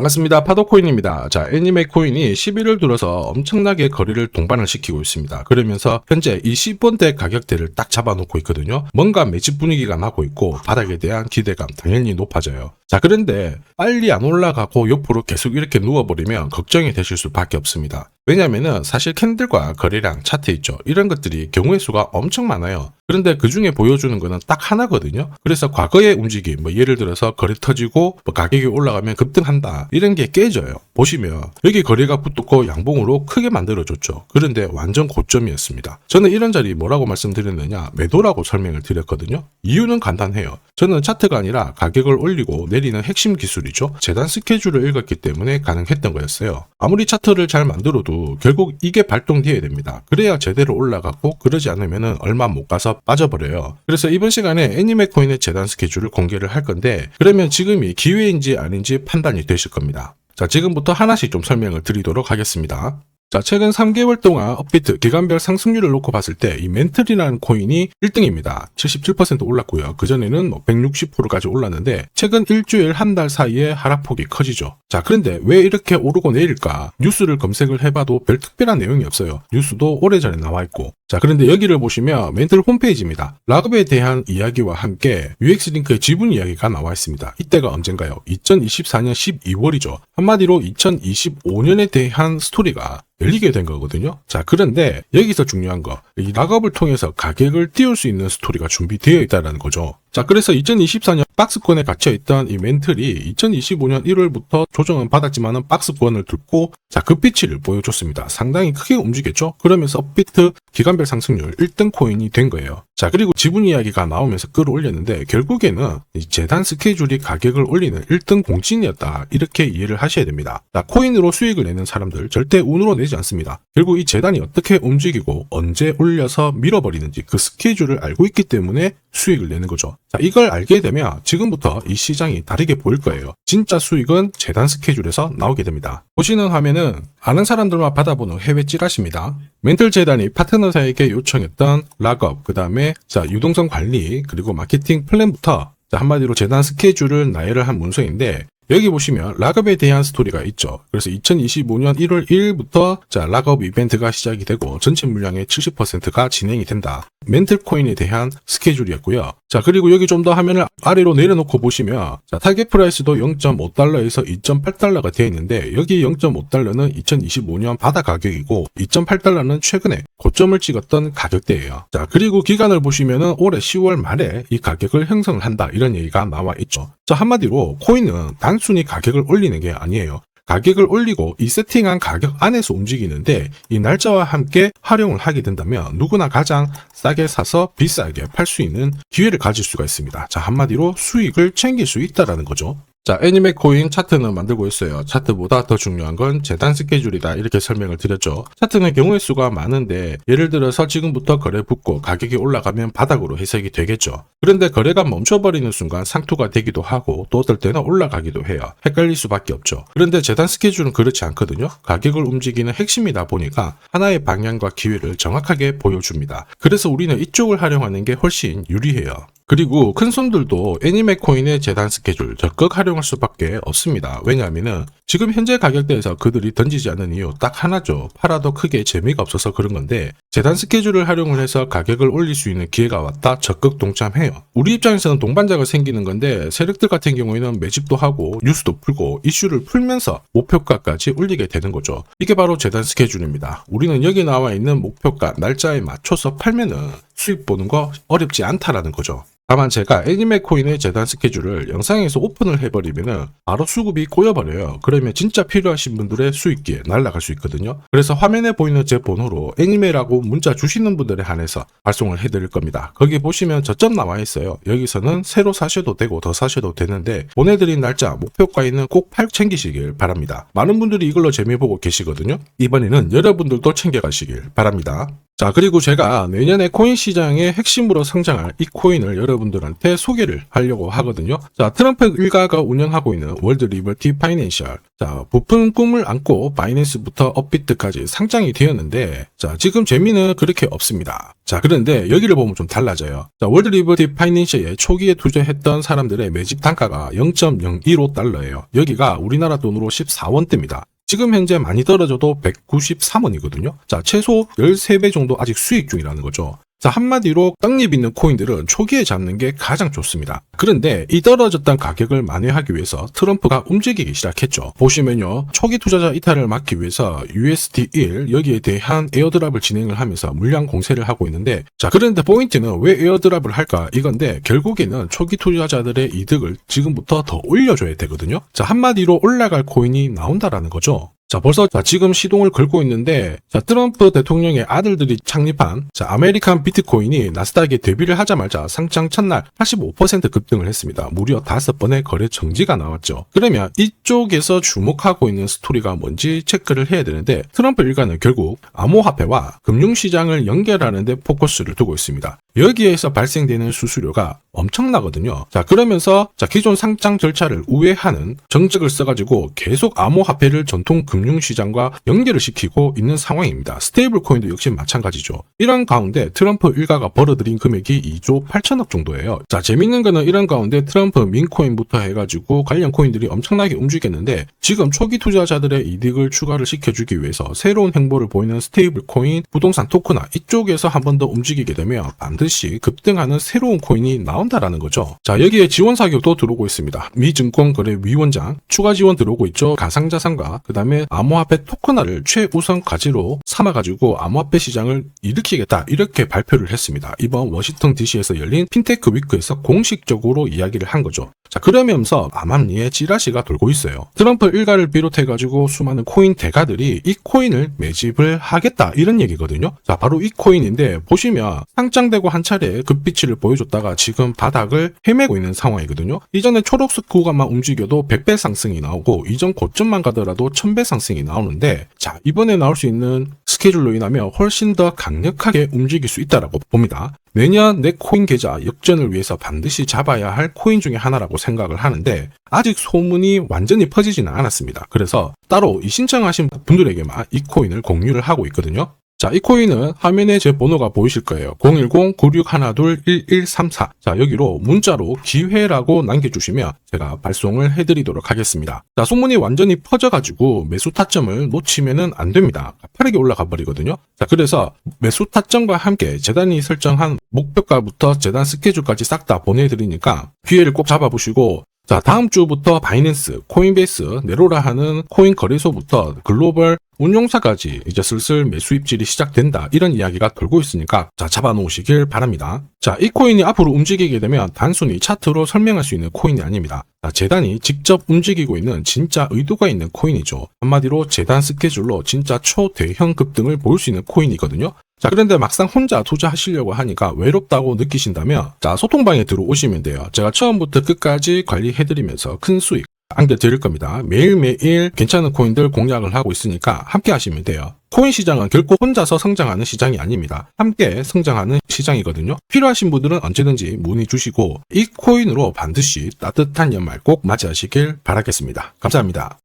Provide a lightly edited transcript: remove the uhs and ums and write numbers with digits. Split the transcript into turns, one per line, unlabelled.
반갑습니다. 파도코인입니다. 자, 애니메 코인이 11월 들어서 엄청나게 거래를 동반을 시키고 있습니다. 그러면서 현재 이 10원대 가격대를 딱 잡아놓고 있거든요. 뭔가 매집 분위기가 나고 있고 바닥에 대한 기대감 당연히 높아져요. 자, 그런데 빨리 안 올라가고 옆으로 계속 이렇게 누워버리면 걱정이 되실 수밖에 없습니다. 왜냐면은 사실 캔들과 거래량 차트 있죠. 이런 것들이 경우의 수가 엄청 많아요. 그런데 그 중에 보여주는 거는 딱 하나거든요. 그래서 과거의 움직임, 예를 들어서 거래 터지고 가격이 올라가면 급등한다, 이런 게 깨져요. 보시면 여기 거래가 붙었고 양봉으로 크게 만들어줬죠. 그런데 완전 고점이었습니다. 저는 이런 자리 뭐라고 말씀드렸느냐, 매도라고 설명을 드렸거든요. 이유는 간단해요. 저는 차트가 아니라 가격을 올리고 내리는 핵심 기술이죠. 재단 스케줄을 읽었기 때문에 가능했던 거였어요. 아무리 차트를 잘 만들어도 결국 이게 발동되어야 됩니다. 그래야 제대로 올라가고, 그러지 않으면 얼마 못 가서 빠져버려요. 그래서 이번 시간에 애니메 코인의 재단 스케줄을 공개를 할 건데, 그러면 지금이 기회인지 아닌지 판단이 되실 겁니다. 자, 지금부터 하나씩 좀 설명을 드리도록 하겠습니다. 자, 최근 3개월 동안 업비트 기간별 상승률을 놓고 봤을 때 이 멘틀이라는 코인이 1등입니다. 77% 올랐고요. 그전에는 160%까지 올랐는데 최근 일주일 한 달 사이에 하락폭이 커지죠. 자, 그런데 왜 이렇게 오르고 내릴까? 뉴스를 검색을 해봐도 별 특별한 내용이 없어요. 뉴스도 오래전에 나와 있고. 자, 그런데 여기를 보시면 멘틀 홈페이지입니다. 락업에 대한 이야기와 함께 UX링크의 지분 이야기가 나와 있습니다. 이때가 언젠가요? 2024년 12월이죠. 한마디로 2025년에 대한 스토리가 열리게 된 거거든요. 자, 그런데 여기서 중요한 거, 이 락업을 통해서 가격을 띄울 수 있는 스토리가 준비되어 있다는 거죠. 자, 그래서 2024년 박스권에 갇혀있던 이 멘틀이 2025년 1월부터 조정은 받았지만은 박스권을 뚫고 자, 급비치를 보여줬습니다. 상당히 크게 움직였죠. 그러면서 업비트 기간별 상승률 1등 코인이 된 거예요. 자, 그리고 지분 이야기가 나오면서 끌어올렸는데 결국에는 이 재단 스케줄이 가격을 올리는 1등 공신이었다, 이렇게 이해를 하셔야 됩니다. 자, 코인으로 수익을 내는 사람들 절대 운으로 내지 않습니다. 결국 이 재단이 어떻게 움직이고 언제 올려서 밀어버리는지 그 스케줄을 알고 있기 때문에 수익을 내는 거죠. 자, 이걸 알게 되면 지금부터 이 시장이 다르게 보일 거예요. 진짜 수익은 재단 스케줄에서 나오게 됩니다. 보시는 화면은 아는 사람들만 받아보는 해외 찌라시입니다. 멘틀 재단이 파트너사에게 요청했던 락업, 그 다음에 자, 유동성 관리, 그리고 마케팅 플랜부터 자, 한마디로 재단 스케줄을 나열을 한 문서인데, 여기 보시면 락업에 대한 스토리가 있죠. 그래서 2025년 1월 1일부터 자, 락업 이벤트가 시작이 되고 전체 물량의 70%가 진행이 된다. 멘틀 코인에 대한 스케줄이었고요. 자, 그리고 여기 좀 더 화면을 아래로 내려놓고 보시면 자, 타겟 프라이스도 0.5달러에서 2.8달러가 되어 있는데, 여기 0.5달러는 2025년 바다 가격이고 2.8달러는 최근에 고점을 찍었던 가격대예요. 자, 그리고 기간을 보시면은 올해 10월 말에 이 가격을 형성을 한다, 이런 얘기가 나와 있죠. 자, 한마디로 코인은 단순히 가격을 올리는 게 아니에요. 가격을 올리고 이 세팅한 가격 안에서 움직이는데, 이 날짜와 함께 활용을 하게 된다면 누구나 가장 싸게 사서 비싸게 팔 수 있는 기회를 가질 수가 있습니다. 자, 한마디로 수익을 챙길 수 있다라는 거죠. 자, 애니메 코인 차트는 만들고 있어요. 차트보다 더 중요한 건 재단 스케줄이다, 이렇게 설명을 드렸죠. 차트는 경우의 수가 많은데, 예를 들어서 지금부터 거래 붙고 가격이 올라가면 바닥으로 해석이 되겠죠. 그런데 거래가 멈춰버리는 순간 상투가 되기도 하고, 또 어떨 때는 올라가기도 해요. 헷갈릴 수밖에 없죠. 그런데 재단 스케줄은 그렇지 않거든요. 가격을 움직이는 핵심이다 보니까 하나의 방향과 기회를 정확하게 보여줍니다. 그래서 우리는 이쪽을 활용하는 게 훨씬 유리해요. 그리고 큰 손들도 애니메 코인의 재단 스케줄 적극 활용할 수밖에 없습니다. 왜냐하면은 지금 현재 가격대에서 그들이 던지지 않는 이유 딱 하나죠. 팔아도 크게 재미가 없어서 그런 건데, 재단 스케줄을 활용을 해서 가격을 올릴 수 있는 기회가 왔다, 적극 동참해요. 우리 입장에서는 동반자가 생기는 건데, 세력들 같은 경우에는 매집도 하고 뉴스도 풀고 이슈를 풀면서 목표가까지 올리게 되는 거죠. 이게 바로 재단 스케줄입니다. 우리는 여기 나와 있는 목표가 날짜에 맞춰서 팔면은 수익 보는 거 어렵지 않다라는 거죠. 다만 제가 애니메 코인의 재단 스케줄을 영상에서 오픈을 해버리면은 바로 수급이 꼬여버려요. 그러면 진짜 필요하신 분들의 수익기에 날아갈 수 있거든요. 그래서 화면에 보이는 제 번호로 애니메라고 문자 주시는 분들에 한해서 발송을 해드릴 겁니다. 거기 보시면 저점 나와 있어요. 여기서는 새로 사셔도 되고 더 사셔도 되는데, 보내드린 날짜 목표가에는 꼭 챙기시길 바랍니다. 많은 분들이 이걸로 재미 보고 계시거든요. 이번에는 여러분들도 챙겨가시길 바랍니다. 자, 그리고 제가 내년에 코인 시장의 핵심으로 성장할 이 코인을 여러분 여러분들한테 소개를 하려고 하거든요. 자, 트럼프 일가가 운영하고 있는 월드 리버티 파이낸셜. 자, 부푼 꿈을 안고 바이낸스부터 업비트까지 상장이 되었는데, 자, 지금 재미는 그렇게 없습니다. 자, 그런데 여기를 보면 좀 달라져요. 자, 월드 리버티 파이낸셜에 초기에 투자했던 사람들의 매집 단가가 0.015달러예요. 여기가 우리나라 돈으로 14원대입니다. 지금 현재 많이 떨어져도 193원이거든요. 자, 최소 13배 정도 아직 수익 중이라는 거죠. 자, 한마디로 떡잎 있는 코인들은 초기에 잡는 게 가장 좋습니다. 그런데 이 떨어졌던 가격을 만회하기 위해서 트럼프가 움직이기 시작했죠. 보시면요, 초기 투자자 이탈을 막기 위해서 USD1 여기에 대한 에어드랍을 진행을 하면서 물량 공세를 하고 있는데, 자, 그런데 포인트는 왜 에어드랍을 할까 이건데, 결국에는 초기 투자자들의 이득을 지금부터 더 올려줘야 되거든요. 자, 한마디로 올라갈 코인이 나온다라는 거죠. 자, 벌써 지금 시동을 걸고 있는데, 자, 트럼프 대통령의 아들들이 창립한 아메리칸 비트코인이 나스닥에 데뷔를 하자마자 상장 첫날 85% 급등을 했습니다. 무려 5번의 거래 정지가 나왔죠. 그러면 이쪽에서 주목하고 있는 스토리가 뭔지 체크를 해야 되는데, 트럼프 일가는 결국 암호화폐와 금융시장을 연결하는 데 포커스를 두고 있습니다. 여기에서 발생되는 수수료가 엄청나거든요. 자, 그러면서 기존 상장 절차를 우회하는 정책을 써가지고 계속 암호화폐를 전통 금융시장과 연결을 시키고 있는 상황입니다. 스테이블 코인도 역시 마찬가지죠. 이런 가운데 트럼프 일가가 벌어들인 금액이 2조 8천억 정도예요. 자, 재밌는 거는 이런 가운데 트럼프 민코인부터 해가지고 관련 코인들이 엄청나게 움직였는데, 지금 초기 투자자들의 이득을 추가를 시켜주기 위해서 새로운 행보를 보이는 스테이블 코인, 부동산 토크나 이쪽에서 한 번 더 움직이게 되면 반드시 급등하는 새로운 코인이 나온다라는 거죠. 자, 여기에 지원 사격도 들어오고 있습니다. 미 증권거래위원장 추가 지원 들어오고 있죠. 가상자산과 그 다음에 암호화폐 토큰화를 최우선 과제로 삼아가지고 암호화폐 시장을 일으키겠다, 이렇게 발표를 했습니다. 이번 워싱턴 DC에서 열린 핀테크 위크에서 공식적으로 이야기를 한 거죠. 자, 그러면서 암암리에 찌라시가 돌고 있어요. 트럼프 일가를 비롯해가지고 수많은 코인 대가들이 이 코인을 매집을 하겠다, 이런 얘기거든요. 자, 바로 이 코인인데, 보시면 상장되고 한 차례 급비치를 보여줬다가 지금 바닥을 헤매고 있는 상황이거든요. 이전에 초록색 구간만 움직여도 100배 상승이 나오고, 이전 고점만 가더라도 1000배 상승이 나오는데, 자, 이번에 나올 수 있는 스케줄로 인하면 훨씬 더 강력하게 움직일 수 있다라고 봅니다. 내년 내 코인 계좌 역전을 위해서 반드시 잡아야 할 코인 중에 하나라고 생각을 하는데, 아직 소문이 완전히 퍼지지는 않았습니다. 그래서 따로 이 신청하신 분들에게만 이 코인을 공유를 하고 있거든요. 자, 이 코인은 화면에 제 번호가 보이실 거예요. 010-9612-1134. 자, 여기로 문자로 기회라고 남겨주시면 제가 발송을 해드리도록 하겠습니다. 자, 소문이 완전히 퍼져가지고 매수 타점을 놓치면은 안 됩니다. 빠르게 올라가 버리거든요. 자, 그래서 매수 타점과 함께 재단이 설정한 목표가부터 재단 스케줄까지 싹 다 보내드리니까 기회를 꼭 잡아보시고, 자, 다음 주부터 바이낸스, 코인베이스, 네로라 하는 코인 거래소부터 글로벌 운용사까지 이제 슬슬 매수 입질이 시작된다, 이런 이야기가 돌고 있으니까 자, 잡아놓으시길 바랍니다. 자, 이 코인이 앞으로 움직이게 되면 단순히 차트로 설명할 수 있는 코인이 아닙니다. 자, 재단이 직접 움직이고 있는 진짜 의도가 있는 코인이죠. 한마디로 재단 스케줄로 진짜 초대형 급등을 볼 수 있는 코인이거든요. 자, 그런데 막상 혼자 투자하시려고 하니까 외롭다고 느끼신다면, 자, 소통방에 들어오시면 돼요. 제가 처음부터 끝까지 관리해드리면서 큰 수익 안겨드릴 겁니다. 매일매일 괜찮은 코인들 공략을 하고 있으니까 함께 하시면 돼요. 코인 시장은 결코 혼자서 성장하는 시장이 아닙니다. 함께 성장하는 시장이거든요. 필요하신 분들은 언제든지 문의 주시고, 이 코인으로 반드시 따뜻한 연말 꼭 맞이하시길 바라겠습니다. 감사합니다.